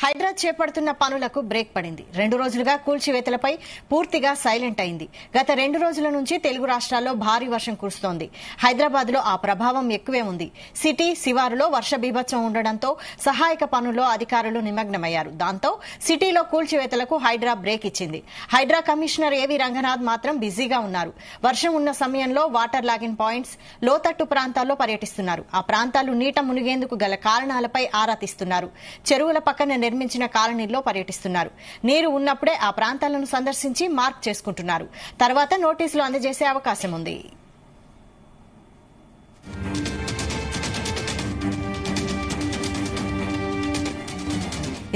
హైడ్రా చేపడుతున్న పనులకు బ్రేక్ పడింది. 2 రోజులుగా కూల్చివేతలపై పూర్తిగా సైలెంట్ అయింది. గత 2 రోజుల నుంచి తెలుగు రాష్ట్రాల్లో భారీ వర్షం కురుస్తోంది. హైదరాబాద్ లో ఆ ప్రభావం ఎక్కువే ఉంది. సిటీ శివారులో వర్ష బీభత్సం ఉండడంతో సహాయక పనుల్లో అధికారులు నిమగ్నమయ్యారు. దాంతో సిటీలో కూల్చివేతలకు హైడ్రా బ్రేక్ ఇచ్చింది. హైడ్రా కమిషనర్ ఏవి రంగనాథ్ మాత్రం బిజీగా ఉన్నారు. వర్షం ఉన్న సమయంలో వాటర్ లాగిన్ పాయింట్స్, లోతట్టు ప్రాంతాల్లో పర్యటిస్తున్నారు. ఆ ప్రాంతాలు నీట మునిగేందుకు గల కారణాలపై ఆరా తీస్తున్నారు. చెరువుల పక్కన నిర్మించిన కాలనీల్లో పర్యటిస్తున్నారు. నీరు ఉన్నప్పుడే ఆ ప్రాంతాలను సందర్శించి మార్క్ చేసుకుంటున్నారు. తర్వాత నోటీసులు అందజేసే అవకాశం ఉంది.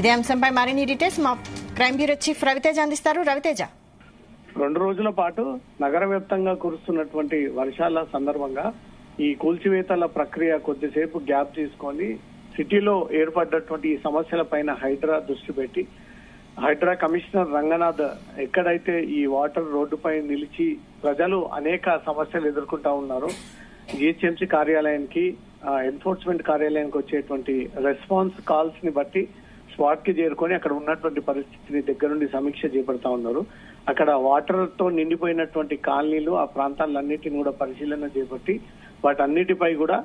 ఇదే అంశంపై మరిన్ని డీటెయిల్స్ మా క్రైమ్ బ్యూరో చీఫ్ రవితేజ అందిస్తారు. రవితేజ, 2 రోజుల పాటు నగర వ్యాప్తంగా కురుస్తున్నటువంటి వర్షాల సందర్భంగా ఈ కూల్చివేతల ప్రక్రియ కొద్దిసేపు గ్యాప్ తీసుకొని సిటీలో ఏర్పడ్డటువంటి ఈ సమస్యల పైన హైడ్రా దృష్టి పెట్టి హైడ్రా కమిషనర్ రంగనాథ్ ఎక్కడైతే ఈ వాటర్ రోడ్డుపై నిలిచి ప్రజలు అనేక సమస్యలు ఎదుర్కొంటా ఉన్నారు, జిహెచ్ఎంసీ కార్యాలయానికి ఎన్ఫోర్స్మెంట్ కార్యాలయానికి వచ్చేటువంటి రెస్పాన్స్ కాల్స్ ని బట్టి స్పాట్ కి చేరుకొని అక్కడ ఉన్నటువంటి పరిస్థితిని దగ్గరుండి సమీక్ష చేపడతా ఉన్నారు. అక్కడ వాటర్ తో నిండిపోయినటువంటి కాలనీలు, ఆ ప్రాంతాలన్నిటిని కూడా పరిశీలన చేపట్టి వాటన్నిటిపై కూడా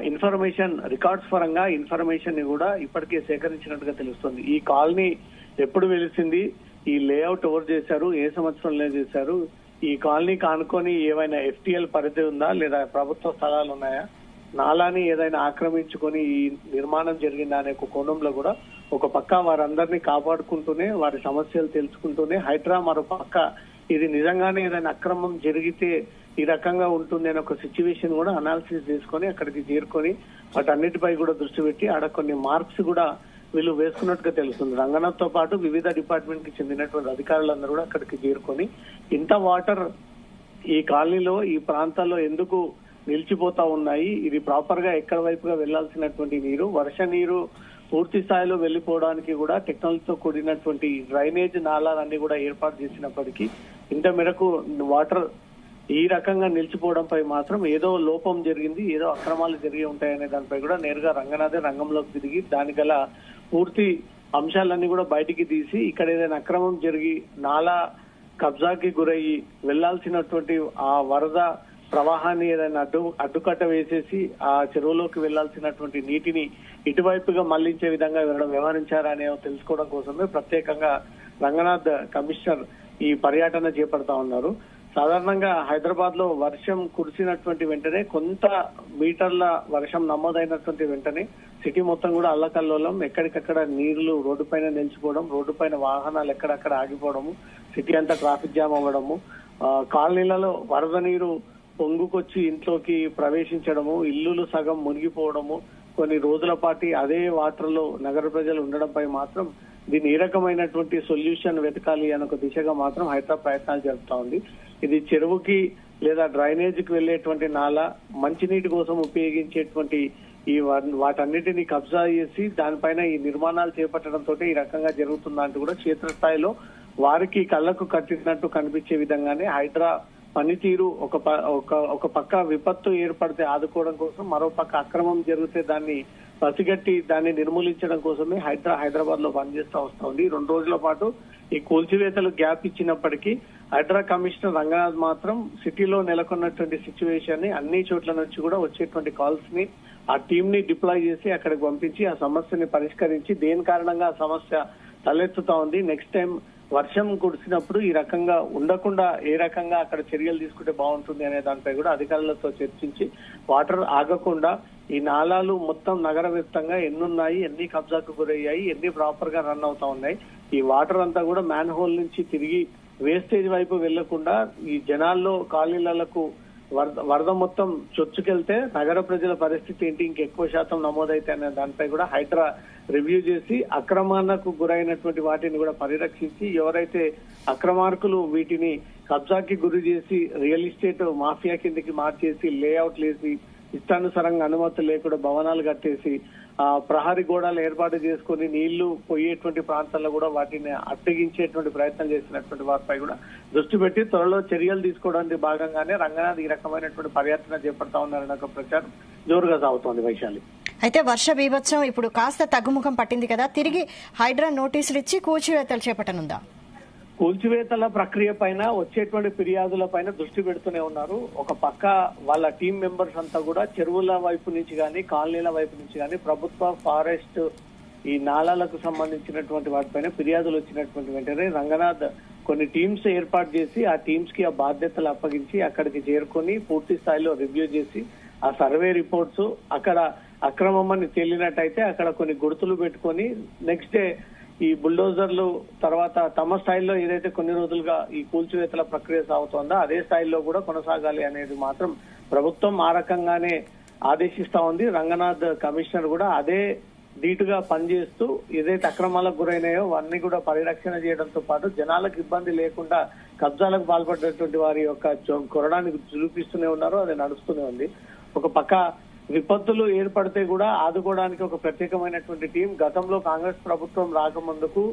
ఇన్ఫర్మేషన్ రికార్డ్స్ పరంగా ఇన్ఫర్మేషన్ ని కూడా ఇప్పటికే సేకరించినట్టుగా తెలుస్తుంది. ఈ కాలనీ ఎప్పుడు వెలిసింది, ఈ లేఅవుట్ ఎవరు చేశారు, ఏ సంవత్సరంలో చేశారు, ఈ కాలనీకి ఆనుకొని ఏమైనా ఎఫ్టీఎల్ పరిధి ఉందా లేదా ప్రభుత్వ స్థలాలు ఉన్నాయా, నాలాని ఏదైనా ఆక్రమించుకొని ఈ నిర్మాణం జరిగిందా అనే కోణంలో కూడా ఒక పక్క వారందరినీ కాపాడుకుంటూనే వారి సమస్యలు తెలుసుకుంటూనే హైడ్రా మరో పక్క ఇది నిజంగానే ఏదైనా అక్రమం జరిగితే ఈ రకంగా ఉంటుంది అనే ఒక సిచ్యువేషన్ కూడా అనాలిసిస్ చేసుకొని అక్కడికి చేరుకొని వాటన్నిటిపై కూడా దృష్టి పెట్టి ఆడ కొన్ని మార్క్స్ కూడా వీళ్ళు వేసుకున్నట్టుగా తెలుస్తుంది. రంగనాథ్ తో పాటు వివిధ డిపార్ట్మెంట్ కి చెందినటువంటి అధికారులందరూ కూడా అక్కడికి చేరుకొని ఇంత వాటర్ ఈ కాలనీలో ఈ ప్రాంతాల్లో ఎందుకు నిలిచిపోతా ఉన్నాయి, ఇది ప్రాపర్ గా ఎక్కడ వైపుగా వెళ్లాల్సినటువంటి నీరు, వర్ష నీరు పూర్తి స్థాయిలో వెళ్లిపోవడానికి కూడా టెక్నాలజీతో కూడినటువంటి డ్రైనేజ్ నాలాలన్నీ కూడా ఏర్పాటు చేసినప్పటికీ ఇంత మేరకు వాటర్ ఈ రకంగా నిలిచిపోవడంపై మాత్రం ఏదో లోపం జరిగింది, ఏదో అక్రమాలు జరిగి ఉంటాయనే దానిపై కూడా నేరుగా రంగనాథే రంగంలోకి తిరిగి దాని గల పూర్తి అంశాలన్నీ కూడా బయటికి తీసి ఇక్కడ ఏదైనా అక్రమం జరిగి నాలా కబ్జాకి గురయ్యి వెళ్లాల్సినటువంటి ఆ వరద ప్రవాహాన్ని ఏదైనా అడ్డుకట్ట వేసేసి ఆ చెరువులోకి వెళ్లాల్సినటువంటి నీటిని ఇటువైపుగా మళ్లించే విధంగా వ్యవహరించారా అనే తెలుసుకోవడం కోసమే ప్రత్యేకంగా రంగనాథ్ కమిషనర్ ఈ పర్యటన చేపడతా ఉన్నారు. సాధారణంగా హైదరాబాద్ లో వర్షం కురిసినటువంటి వెంటనే కొంత మీటర్ల వర్షం నమోదైనటువంటి వెంటనే సిటీ మొత్తం కూడా అల్లకల్లోలం, ఎక్కడికక్కడ నీళ్లు రోడ్డు పైన నిలిచిపోవడం, రోడ్డు పైన వాహనాలు ఎక్కడక్కడ ఆగిపోవడము, సిటీ అంతా ట్రాఫిక్ జామ్ అవ్వడము, కాలనీలలో వరద నీరు పొంగుకొచ్చి ఇంట్లోకి ప్రవేశించడము, ఇల్లులు సగం మునిగిపోవడము, కొన్ని రోజుల పాటు అదే వాటర్ లో నగర ప్రజలు ఉండడంపై మాత్రం దీన్ని ఏ రకమైనటువంటి సొల్యూషన్ వెతకాలి అనే ఒక దిశగా మాత్రం హైదరాబాద్ ప్రయత్నాలు జరుపుతా ఉంది. ఇది చెరువుకి లేదా డ్రైనేజ్ కి వెళ్లేటువంటి నాలా, మంచినీటి కోసం ఉపయోగించేటువంటి ఈ వాటన్నిటిని కబ్జా చేసి దానిపైన ఈ నిర్మాణాలు చేపట్టడంతో ఈ రకంగా జరుగుతుందా అంటూ కూడా క్షేత్రస్థాయిలో వారికి కళ్లకు కట్టినట్టు కనిపించే విధంగానే హైడ్రా పనితీరు ఒక పక్క విపత్తు ఏర్పడితే ఆదుకోవడం కోసం, మరో పక్క అక్రమం జరిగితే దాన్ని పసిగట్టి దాన్ని నిర్మూలించడం కోసమే హైదరాబాద్ లో పనిచేస్తూ వస్తుంది. 2 రోజుల పాటు ఈ కూల్చివేతలు గ్యాప్ ఇచ్చినప్పటికీ హైడ్రా కమిషనర్ రంగనాథ్ మాత్రం సిటీలో నెలకొన్నటువంటి సిచ్యువేషన్ ని అన్ని చోట్ల నుంచి కూడా వచ్చేటువంటి కాల్స్ ని ఆ టీమ్ ని డిప్లాయ్ చేసి అక్కడికి పంపించి ఆ సమస్యని పరిష్కరించి దేని కారణంగా ఆ సమస్య తలెత్తుతా ఉంది, నెక్స్ట్ టైం వర్షం కురిసినప్పుడు ఈ రకంగా ఉండకుండా ఏ రకంగా అక్కడ చర్యలు తీసుకుంటే బాగుంటుంది అనే దానిపై కూడా అధికారులతో చర్చించి వాటర్ ఆగకుండా ఈ నాలాలు మొత్తం నగర వ్యాప్తంగా ఎన్నున్నాయి, ఎన్ని కబ్జాకు గురయ్యాయి, ఎన్ని ప్రాపర్ గా రన్ అవుతా ఉన్నాయి, ఈ వాటర్ అంతా కూడా మ్యాన్ హోల్ నుంచి తిరిగి వేస్టేజ్ వైపు వెళ్లకుండా ఈ జనాల్లో కాలనీలకు వరద మొత్తం చొచ్చుకెళ్తే నగర ప్రజల పరిస్థితి ఏంటి, ఇంకెక్కువ శాతం నమోదైతే అనే దానిపై కూడా హైడ్రా రివ్యూ చేసి అక్రమాలకు గురైనటువంటి వాటిని కూడా పరిరక్షించి ఎవరైతే అక్రమార్కులు వీటిని కబ్జాకి గురి చేసి రియల్ ఎస్టేట్ మాఫియా కిందకి మార్చేసి లేఅవుట్లు వేసి ఇష్టానుసారంగా అనుమతులు లేకుండా భవనాలు కట్టేసి ప్రహరీ గోడలు ఏర్పాటు చేసుకుని నీళ్లు పోయేటువంటి ప్రాంతాల్లో కూడా వాటిని అడ్డగించేటువంటి ప్రయత్నం చేసినటువంటి వారిపై కూడా దృష్టి పెట్టి త్వరలో చర్యలు తీసుకోవడానికి భాగంగానే రంగనాథ్ ఈ రకమైనటువంటి పర్యటన చేపడతా ఉన్నారని ఒక ప్రచారం జోరుగా సాగుతోంది వైశాలి. అయితే వర్ష బీభత్సం ఇప్పుడు కాస్త తగ్గుముఖం పట్టింది కదా, తిరిగి హైడ్రా నోటీసులు ఇచ్చి కూల్చివేతలు చేపట్టనుందా? కూల్చివేతల ప్రక్రియ పైన వచ్చేటువంటి ఫిర్యాదుల పైన దృష్టి పెడుతూనే ఉన్నారు. ఒక పక్క వాళ్ళ టీం మెంబర్స్ అంతా కూడా చెరువుల వైపు నుంచి కానీ కాలనీల వైపు నుంచి కానీ ప్రభుత్వ ఫారెస్ట్ ఈ నాలాలకు సంబంధించినటువంటి వాటిపైన ఫిర్యాదులు వచ్చినటువంటి వెంటనే రంగనాథ్ కొన్ని టీమ్స్ ఏర్పాటు చేసి ఆ టీమ్స్ కి ఆ బాధ్యతలు అప్పగించి అక్కడికి చేరుకొని పూర్తి స్థాయిలో రివ్యూ చేసి ఆ సర్వే రిపోర్ట్స్ అక్కడ అక్రమమని తేలినట్టయితే అక్కడ కొన్ని గుర్తులు పెట్టుకొని నెక్స్ట్ డే ఈ బుల్డోజర్లు తర్వాత తమ స్థాయిలో ఏదైతే కొన్ని రోజులుగా ఈ కూల్చివేతల ప్రక్రియ సాగుతోందో అదే స్థాయిలో కూడా కొనసాగాలి అనేది మాత్రం ప్రభుత్వం ఆ రకంగానే ఆదేశిస్తా ఉంది. రంగనాథ్ కమిషనర్ కూడా అదే ధీటుగా పనిచేస్తూ ఏదైతే అక్రమాలకు గురైనాయో అవన్నీ కూడా పరిరక్షణ చేయడంతో పాటు జనాలకు ఇబ్బంది లేకుండా కబ్జాలకు పాల్పడినటువంటి వారి యొక్క కొరడాన్ని చూపిస్తూనే ఉన్నారు. అది నడుస్తూనే ఉంది. ఒక పక్క విపత్తులు ఏర్పడితే కూడా ఆదుకోవడానికి ఒక ప్రత్యేకమైనటువంటి టీం గతంలో కాంగ్రెస్ ప్రభుత్వం రాకముందుకు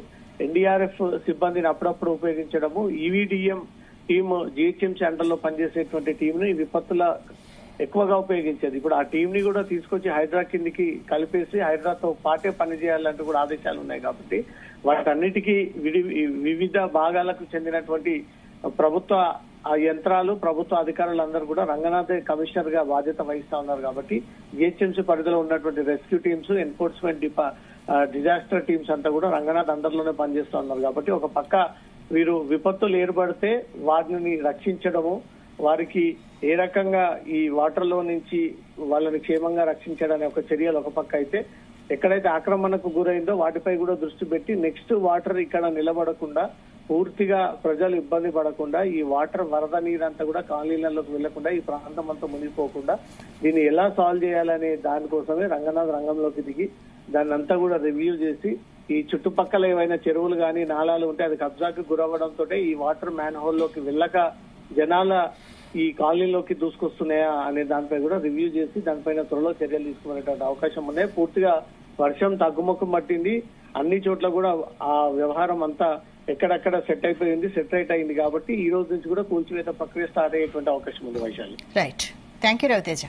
ఎన్డీఆర్ఎఫ్ సిబ్బందిని అప్పుడప్పుడు ఉపయోగించడము, ఈవీడీఎం టీం జిహెచ్ఎంసీ సెంటర్ లో పనిచేసేటువంటి టీంను ఈ విపత్తుల ఎక్కువగా ఉపయోగించేది. ఇప్పుడు ఆ టీం ని కూడా తీసుకొచ్చి హైడ్రా కిందికి కలిపేసి హైడ్రాతో పాటే పనిచేయాలంటూ కూడా ఆదేశాలు ఉన్నాయి. కాబట్టి వాటన్నిటికీ వివిధ భాగాలకు చెందినటువంటి ప్రభుత్వ యంత్రాలు ప్రభుత్వ అధికారులందరూ కూడా రంగనాథ్ కమిషనర్ గా బాధ్యత వహిస్తా ఉన్నారు. కాబట్టి జిహెచ్ఎంసీ పరిధిలో ఉన్నటువంటి rescue teams, enforcement disaster teams అంతా కూడా రంగనాథ్ అండర్లోనే పనిచేస్తా ఉన్నారు. కాబట్టి ఒక పక్క వీరు విపత్తులు ఏర్పడితే వాటిని రక్షించడము, వారికి ఏ రకంగా ఈ వాటర్ లో నుంచి వాళ్ళని క్షేమంగా రక్షించడానికి ఒక చర్యలు ఒక పక్క అయితే, ఎక్కడైతే ఆక్రమణకు గురైందో వాటిపై కూడా దృష్టి పెట్టి నెక్స్ట్ వాటర్ ఇక్కడ నిలబడకుండా పూర్తిగా ప్రజలు ఇబ్బంది పడకుండా ఈ వాటర్ వరద నీరంతా కూడా కాలనీలలోకి వెళ్లకుండా ఈ ప్రాంతం అంతా మునిగిపోకుండా దీన్ని ఎలా సాల్వ్ చేయాలనే దానికోసమే రంగనాథ్ రంగంలోకి దిగి దాన్ని అంతా కూడా రివ్యూ చేసి ఈ చుట్టుపక్కల ఏవైనా చెరువులు కానీ నాలాలు ఉంటే అది కబ్జాకి గురవ్వడంతో ఈ వాటర్ మ్యాన్ హోల్ లోకి వెళ్ళక జనాల ఈ కాలనీలోకి దూసుకొస్తున్నాయా అనే దానిపై కూడా రివ్యూ చేసి దానిపైన త్వరలో చర్యలు తీసుకునేటువంటి అవకాశం ఉన్నాయి. పూర్తిగా వర్షం తగ్గుముఖం పట్టింది. అన్ని చోట్ల కూడా ఆ వ్యవహారం అంతా ఎక్కడెక్కడ సెట్ అయింది కాబట్టి ఈ రోజు నుంచి కూడా కూల్చివేత ప్రక్రియ స్టార్ట్ అయ్యేటువంటి అవకాశం ఉంది Vaishali. Right, thank you Raviteja.